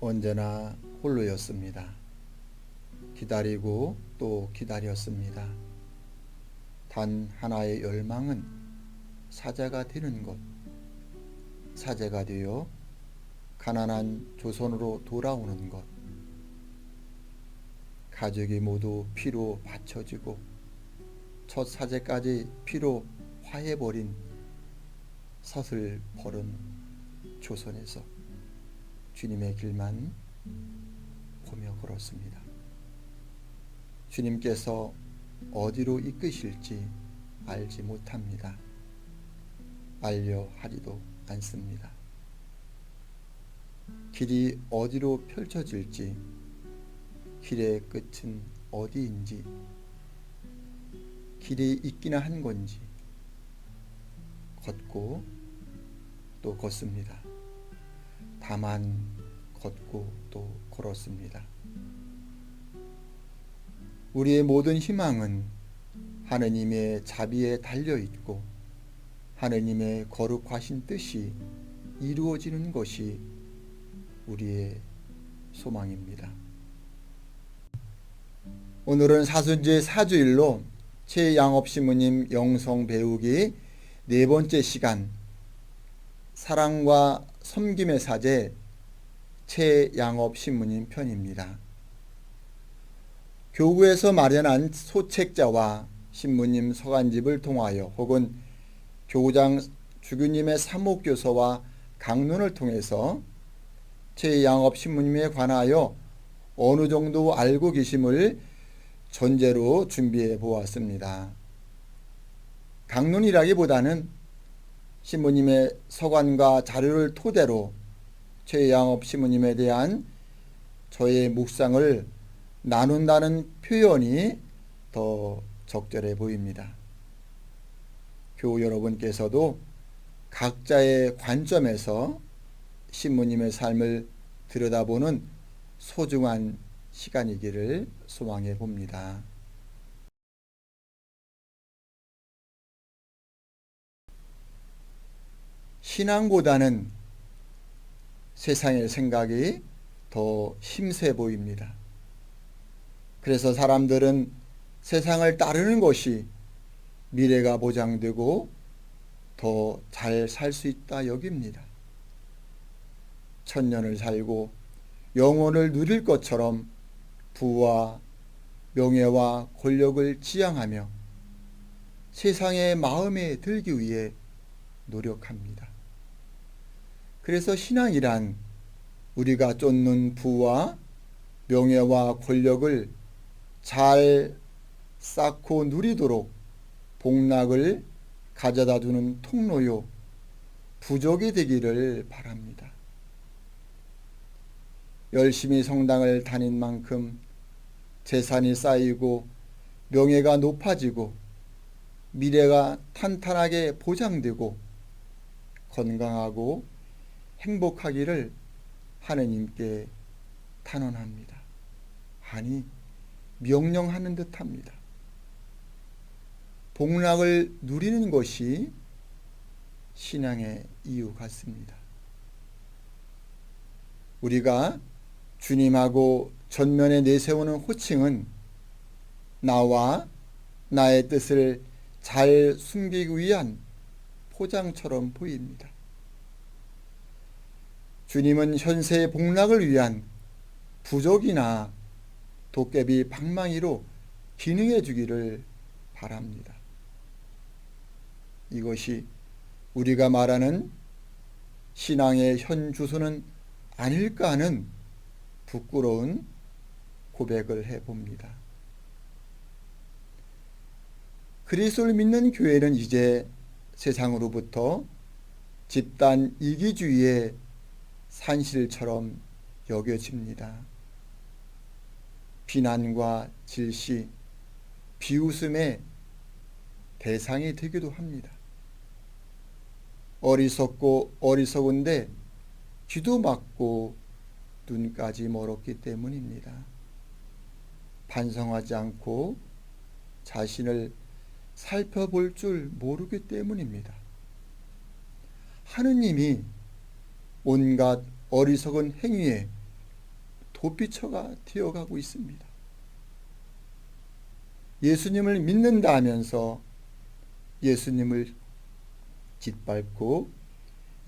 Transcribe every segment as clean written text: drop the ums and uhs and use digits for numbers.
언제나 홀로였습니다. 기다리고 또 기다렸습니다. 단 하나의 열망은 사자가 되는 것, 사제가 되어 가난한 조선으로 돌아오는 것, 가족이 모두 피로 받쳐지고 첫 사제까지 피로 화해버린 서슬퍼른 조선에서 주님의 길만 보며 걸었습니다. 주님께서 어디로 이끄실지 알지 못합니다. 알려하리도 않습니다. 길이 어디로 펼쳐질지, 길의 끝은 어디인지, 길이 있기나 한 건지 걷고 또 걷습니다. 다만 걷고 또 걸었습니다. 우리의 모든 희망은 하느님의 자비에 달려있고 하느님의 거룩하신 뜻이 이루어지는 것이 우리의 소망입니다. 오늘은 사순절 사주일로 최양업 신부님 영성 배우기 네 번째 시간, 사랑과 섬김의 사제 최양업 신부님 편입니다. 교구에서 마련한 소책자와 신부님 서간집을 통하여 혹은 교구장 주교님의 사목교서와 강론을 통해서 최양업 신부님에 관하여 어느 정도 알고 계심을 전제로 준비해 보았습니다. 강론이라기보다는 신부님의 서관과 자료를 토대로 최양업 신부님에 대한 저의 묵상을 나눈다는 표현이 더 적절해 보입니다. 교우 여러분께서도 각자의 관점에서 신부님의 삶을 들여다보는 소중한 시간이기를 소망해 봅니다. 신앙보다는 세상의 생각이 더 힘세 보입니다. 그래서 사람들은 세상을 따르는 것이 미래가 보장되고 더 잘 살 수 있다 여깁니다. 천년을 살고 영원을 누릴 것처럼 부와 명예와 권력을 지향하며 세상의 마음에 들기 위해 노력합니다. 그래서 신앙이란 우리가 쫓는 부와 명예와 권력을 잘 쌓고 누리도록 복락을 가져다 주는 통로요, 부족이 되기를 바랍니다. 열심히 성당을 다닌 만큼 재산이 쌓이고 명예가 높아지고 미래가 탄탄하게 보장되고 건강하고 행복하기를 하느님께 탄원합니다. 아니, 명령하는 듯합니다. 복락을 누리는 것이 신앙의 이유 같습니다. 우리가 주님하고 전면에 내세우는 호칭은 나와 나의 뜻을 잘 숨기기 위한 포장처럼 보입니다. 주님은 현세의 복락을 위한 부족이나 도깨비 방망이로 기능해 주기를 바랍니다. 이것이 우리가 말하는 신앙의 현 주소는 아닐까 하는 부끄러운 고백을 해봅니다. 그리스도를 믿는 교회는 이제 세상으로부터 집단 이기주의의 산실처럼 여겨집니다. 비난과 질시, 비웃음의 대상이 되기도 합니다. 어리석고 어리석은데 귀도 막고 눈까지 멀었기 때문입니다. 반성하지 않고 자신을 살펴볼 줄 모르기 때문입니다. 하느님이 온갖 어리석은 행위에 도피처가 되어가고 있습니다. 예수님을 믿는다 하면서 예수님을 짓밟고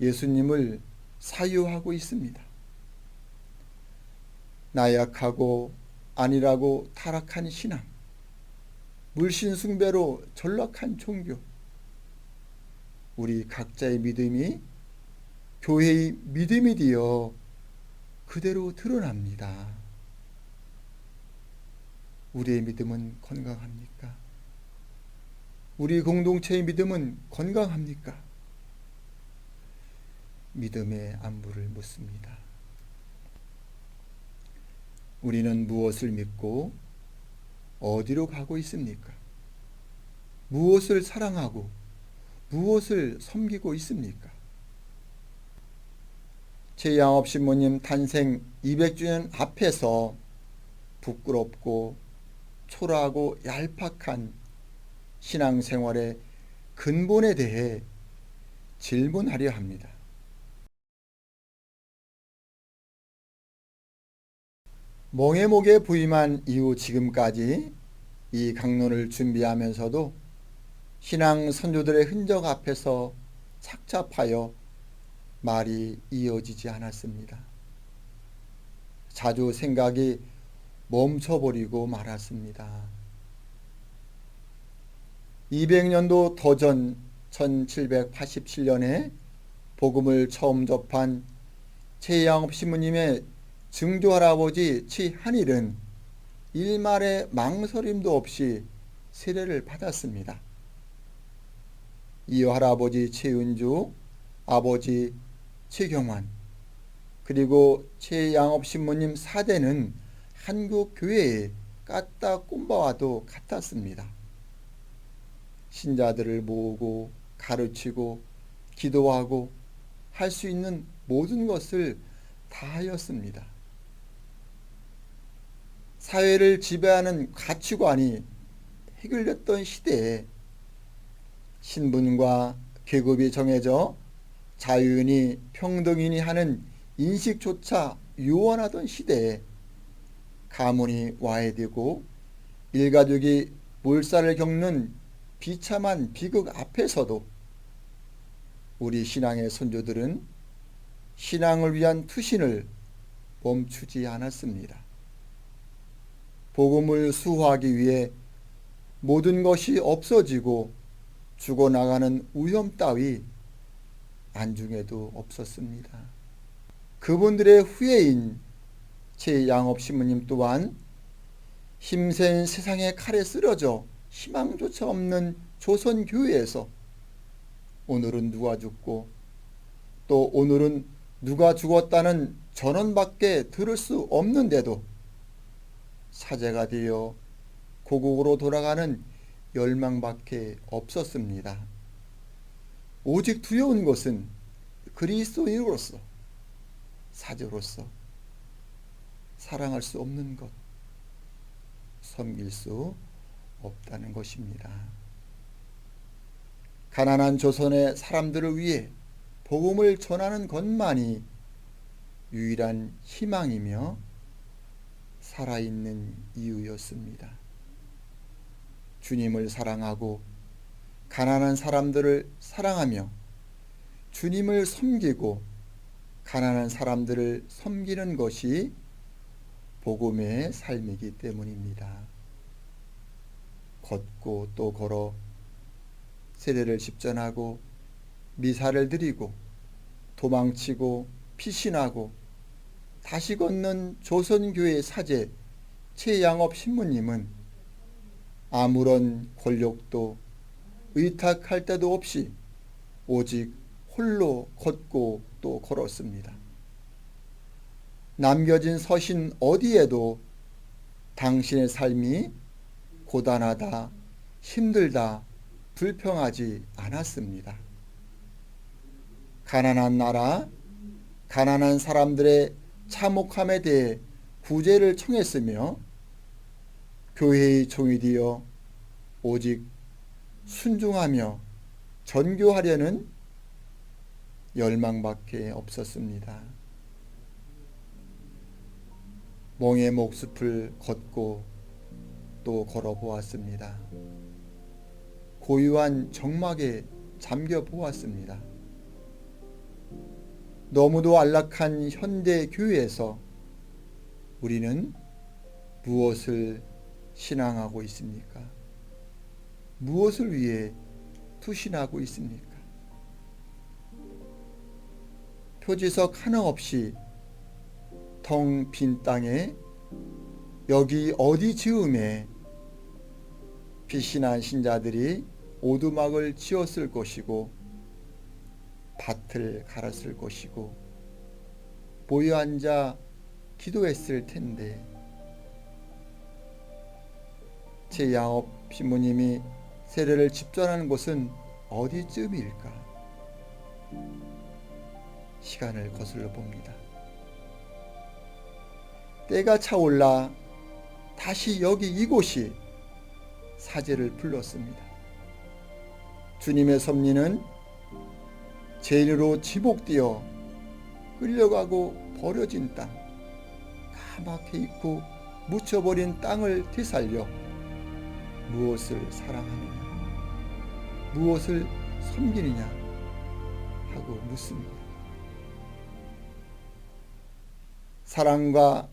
예수님을 사유하고 있습니다. 나약하고 아니라고 타락한 신앙, 물신숭배로 전락한 종교, 우리 각자의 믿음이 교회의 믿음이 되어 그대로 드러납니다. 우리의 믿음은 건강합니까? 우리 공동체의 믿음은 건강합니까? 믿음의 안부를 묻습니다. 우리는 무엇을 믿고 어디로 가고 있습니까? 무엇을 사랑하고 무엇을 섬기고 있습니까? 최양업 신부님 탄생 200주년 앞에서 부끄럽고 초라하고 얄팍한 신앙생활의 근본에 대해 질문하려 합니다. 멍에목에 부임한 이후 지금까지 이 강론을 준비하면서도 신앙 선조들의 흔적 앞에서 착잡하여 말이 이어지지 않았습니다. 자주 생각이 멈춰버리고 말았습니다. 200년도 더 전 1787년에 복음을 처음 접한 최양업 신부님의 증조할아버지 최한일은 일말의 망설임도 없이 세례를 받았습니다. 이어 할아버지 최은주, 아버지 최경환, 그리고 최양업 신부님 사대는 한국 교회의 까딱꼼바와도 같았습니다. 신자들을 모으고 가르치고 기도하고 할 수 있는 모든 것을 다 하였습니다. 사회를 지배하는 가치관이 해결됐던 시대에 신분과 계급이 정해져 자유인이 평등인이 하는 인식조차 요원하던 시대에 가문이 와해되고 일가족이 몰살을 겪는 비참한 비극 앞에서도 우리 신앙의 선조들은 신앙을 위한 투신을 멈추지 않았습니다. 복음을 수호하기 위해 모든 것이 없어지고 죽어나가는 위험 따위 안중에도 없었습니다. 그분들의 후예인 최양업 신부님 또한 힘센 세상의 칼에 쓰러져 희망조차 없는 조선교회에서 오늘은 누가 죽고 또 오늘은 누가 죽었다는 전언밖에 들을 수 없는데도 사제가 되어 고국으로 돌아가는 열망밖에 없었습니다. 오직 두려운 것은 그리스도인으로서 사제로서 사랑할 수 없는 것, 섬길 수 없다는 것입니다. 가난한 조선의 사람들을 위해 복음을 전하는 것만이 유일한 희망이며 살아있는 이유였습니다. 주님을 사랑하고 가난한 사람들을 사랑하며 주님을 섬기고 가난한 사람들을 섬기는 것이 복음의 삶이기 때문입니다. 걷고 또 걸어 세례를 집전하고 미사를 드리고 도망치고 피신하고 다시 걷는 조선교회 사제 최양업 신부님은 아무런 권력도 의탁할 때도 없이 오직 홀로 걷고 또 걸었습니다. 남겨진 서신 어디에도 당신의 삶이 고단하다, 힘들다, 불평하지 않았습니다. 가난한 나라, 가난한 사람들의 참혹함에 대해 구제를 청했으며 교회의 종이 되어 오직 순종하며 전교하려는 열망밖에 없었습니다. 멍에 목숲을 걷고 또 걸어보았습니다. 고요한 정막에 잠겨보았습니다. 너무도 안락한 현대 교회에서 우리는 무엇을 신앙하고 있습니까? 무엇을 위해 투신하고 있습니까? 표지석 하나 없이 텅 빈 땅에 여기 어디 즈음에 피신한 신자들이 오두막을 지었을 것이고 밭을 갈았을 것이고 모여 앉아 기도했을 텐데 최양업 신부님이 세례를 집전하는 곳은 어디쯤일까? 시간을 거슬러 봅니다. 때가 차올라 다시 여기 이곳이 사제를 불렀습니다. 주님의 섭리는 죄인으로 지복되어 끌려가고 버려진 땅, 까맣게 잊고 묻혀버린 땅을 되살려 무엇을 사랑하느냐, 무엇을 섬기느냐 하고 묻습니다. 사랑과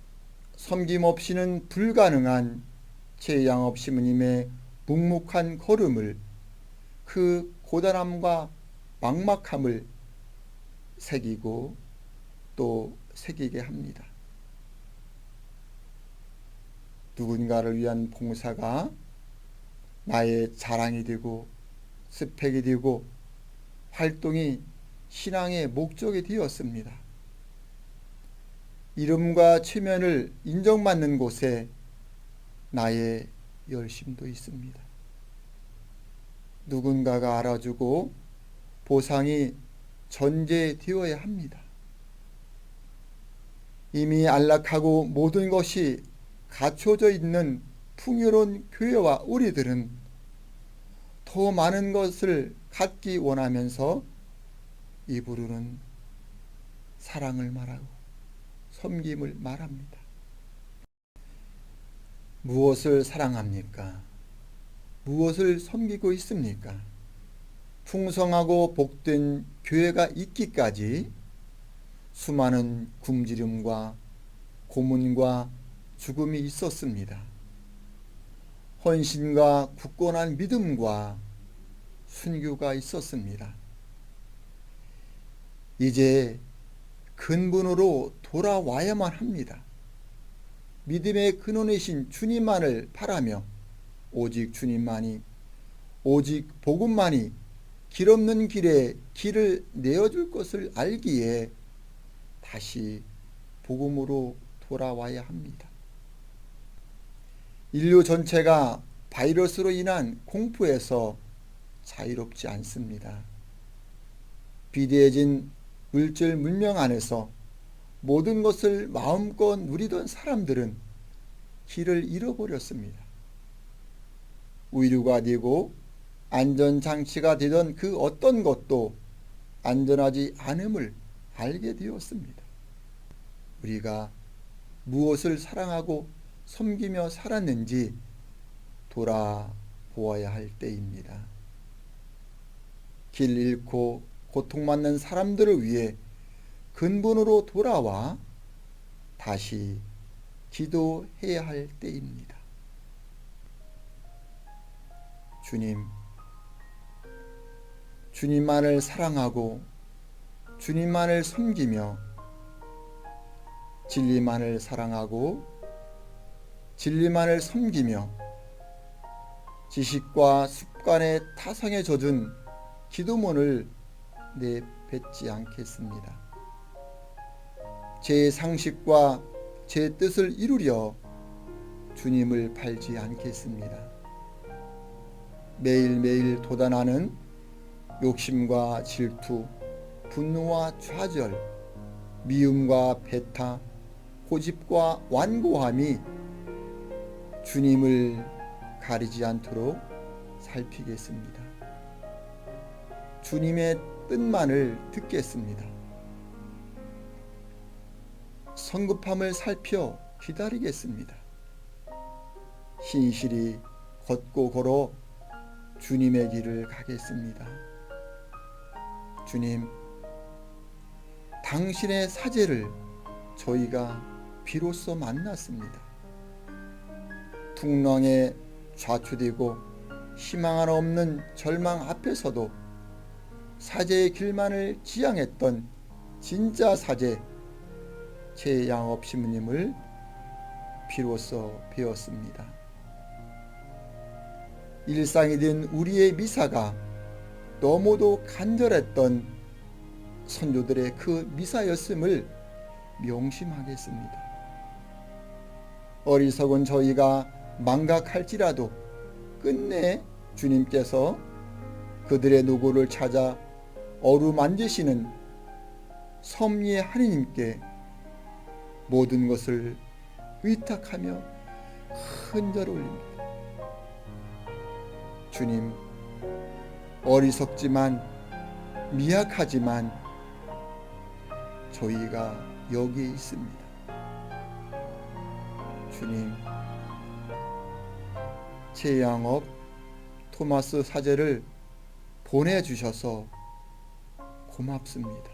섬김 없이는 불가능한 최양업 신부님의 묵묵한 걸음을, 그 고단함과 막막함을 새기고 또 새기게 합니다. 누군가를 위한 봉사가 나의 자랑이 되고 스펙이 되고 활동이 신앙의 목적이 되었습니다. 이름과 체면을 인정받는 곳에 나의 열심도 있습니다. 누군가가 알아주고 보상이 전제되어야 합니다. 이미 안락하고 모든 것이 갖춰져 있는 풍요로운 교회와 우리들은 더 많은 것을 갖기 원하면서 입으로는 사랑을 말하고 섬김을 말합니다. 무엇을 사랑합니까? 무엇을 섬기고 있습니까? 풍성하고 복된 교회가 있기까지 수많은 굶주림과 고문과 죽음이 있었습니다. 헌신과 굳건한 믿음과 순교가 있었습니다. 이제 근본으로 돌아와야만 합니다. 믿음의 근원이신 주님만을 바라며 오직 주님만이, 오직 복음만이 길 없는 길에 길을 내어줄 것을 알기에 다시 복음으로 돌아와야 합니다. 인류 전체가 바이러스로 인한 공포에서 자유롭지 않습니다. 비대해진 물질 문명 안에서 모든 것을 마음껏 누리던 사람들은 길을 잃어버렸습니다. 의류가 되고 안전장치가 되던 그 어떤 것도 안전하지 않음을 알게 되었습니다. 우리가 무엇을 사랑하고 섬기며 살았는지 돌아보아야 할 때입니다. 길 잃고 고통받는 사람들을 위해 근본으로 돌아와 다시 기도해야 할 때입니다. 주님, 주님만을 사랑하고 주님만을 섬기며 진리만을 사랑하고 진리만을 섬기며 지식과 습관의 타성에 젖은 기도문을 내뱉지 않겠습니다. 제 상식과 제 뜻을 이루려 주님을 팔지 않겠습니다. 매일매일 돋아나는 욕심과 질투, 분노와 좌절, 미움과 배타, 고집과 완고함이 주님을 가리지 않도록 살피겠습니다. 주님의 뜻만을 듣겠습니다. 성급함을 살펴 기다리겠습니다. 신실히 걷고 걸어 주님의 길을 가겠습니다. 주님, 당신의 사제를 저희가 비로소 만났습니다. 풍랑에 좌초되고 희망 하나 없는 절망 앞에서도 사제의 길만을 지향했던 진짜 사제 최양업 신부님을 비로소 배웠습니다. 일상이 된 우리의 미사가 너무도 간절했던 선조들의 그 미사였음을 명심하겠습니다. 어리석은 저희가 망각할지라도 끝내 주님께서 그들의 노고를 찾아 어루만지시는 섭리의 하느님께 모든 것을 의탁하며 큰절 올립니다. 주님, 어리석지만 미약하지만 저희가 여기에 있습니다. 주님, 최양업 토마스 사제를 보내주셔서 고맙습니다.